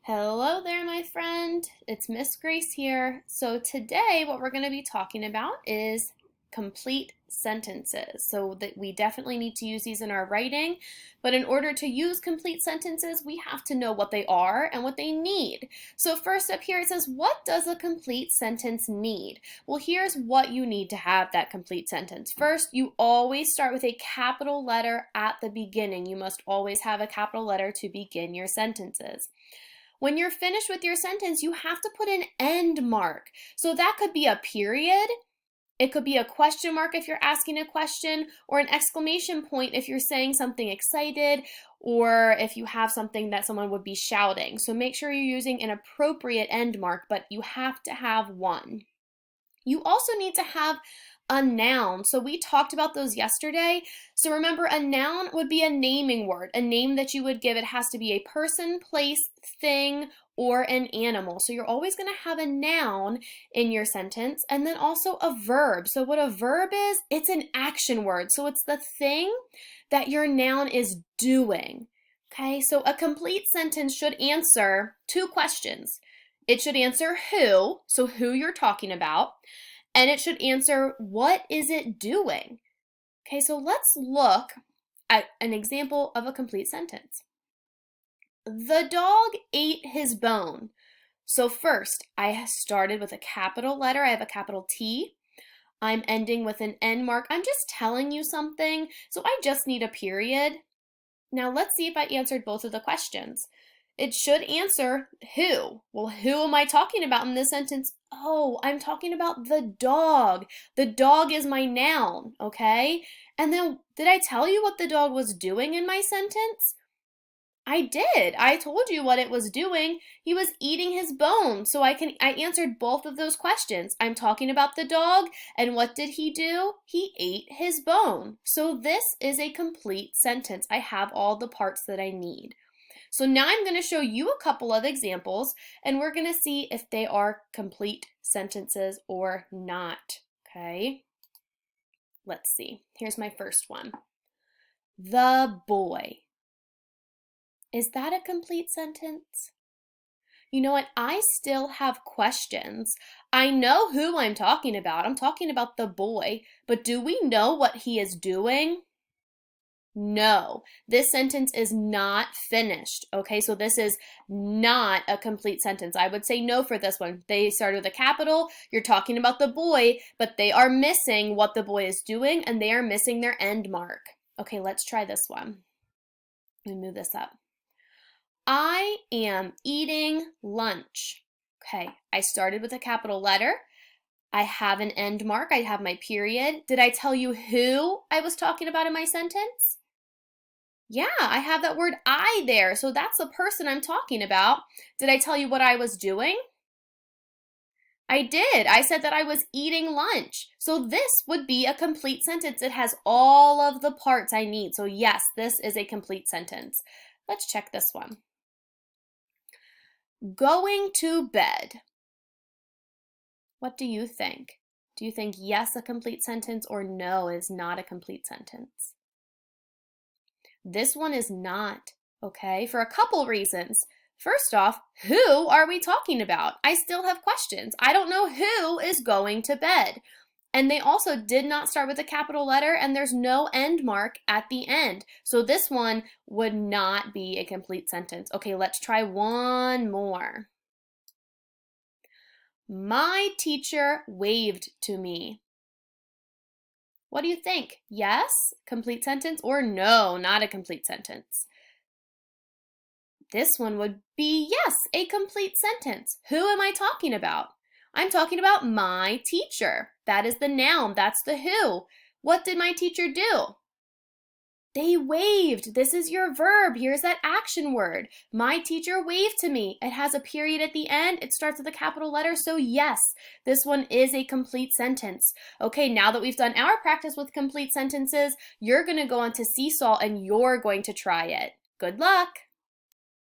Hello there, my friend. It's Miss Grace here. So today what we're going to be talking about is complete sentences. So that we definitely need to use these in our writing, but in order to use complete sentences, we have to know what they are and what they need. So first up here it says, what does a complete sentence need? Well, here's what you need to have that complete sentence. First, you always start with a capital letter at the beginning. You must always have a capital letter to begin your sentences. When you're finished with your sentence, you have to put an end mark. So that could be a period, it could be a question mark if you're asking a question, or an exclamation point if you're saying something excited, or if you have something that someone would be shouting. So make sure you're using an appropriate end mark, but you have to have one. You also need to have a noun. So we talked about those yesterday. So remember, a noun would be a naming word, a name that you would give. It has to be a person, place, thing, or an animal. So you're always going to have a noun in your sentence, and then also a verb. So what a verb is, it's an action word. So it's the thing that your noun is doing. Okay, so a complete sentence should answer two questions. It should answer who, so who you're talking about, and it should answer what is it doing. Okay, so let's look at an example of a complete sentence. The dog ate his bone. So first, I started with a capital letter. I have a capital T. I'm ending with an end mark. I'm just telling you something, so I just need a period. Now let's see if I answered both of the questions. It should answer who. Well, who am I talking about in this sentence? Oh, I'm talking about the dog. The dog is my noun, okay? And then did I tell you what the dog was doing in my sentence? I did. I told you what it was doing. He was eating his bone. So I answered both of those questions. I'm talking about the dog, and what did he do? He ate his bone. So this is a complete sentence. I have all the parts that I need. So now I'm going to show you a couple of examples, and we're going to see if they are complete sentences or not. Okay? Let's see. Here's my first one. The boy. Is that a complete sentence? You know what? I still have questions. I know who I'm talking about. I'm talking about the boy, but do we know what he is doing? No, this sentence is not finished. Okay, so this is not a complete sentence. I would say no for this one. They start with a capital. You're talking about the boy, but they are missing what the boy is doing, and they are missing their end mark. Okay, let's try this one. Let me move this up. I am eating lunch. Okay, I started with a capital letter. I have an end mark. I have my period. Did I tell you who I was talking about in my sentence? Yeah, I have that word I there, so that's the person I'm talking about. Did I tell you what I was doing? I did. I said that I was eating lunch. So this would be a complete sentence. It has all of the parts I need. So yes, this is a complete sentence. Let's check this one. Going to bed. What do you think? Do you think yes, a complete sentence, or no, is not a complete sentence? This one is not, okay, for a couple reasons. First off, who are we talking about? I still have questions. I don't know who is going to bed. And they also did not start with a capital letter, and there's no end mark at the end. So this one would not be a complete sentence. Okay, let's try one more. My teacher waved to me. What do you think? Yes, complete sentence, or no, not a complete sentence? This one would be yes, a complete sentence. Who am I talking about? I'm talking about my teacher. That is the noun, that's the who. What did my teacher do? They waved. This is your verb. Here's that action word. My teacher waved to me. It has a period at the end. It starts with a capital letter. So yes, this one is a complete sentence. Okay, now that we've done our practice with complete sentences, you're going to go on to Seesaw and you're going to try it. Good luck.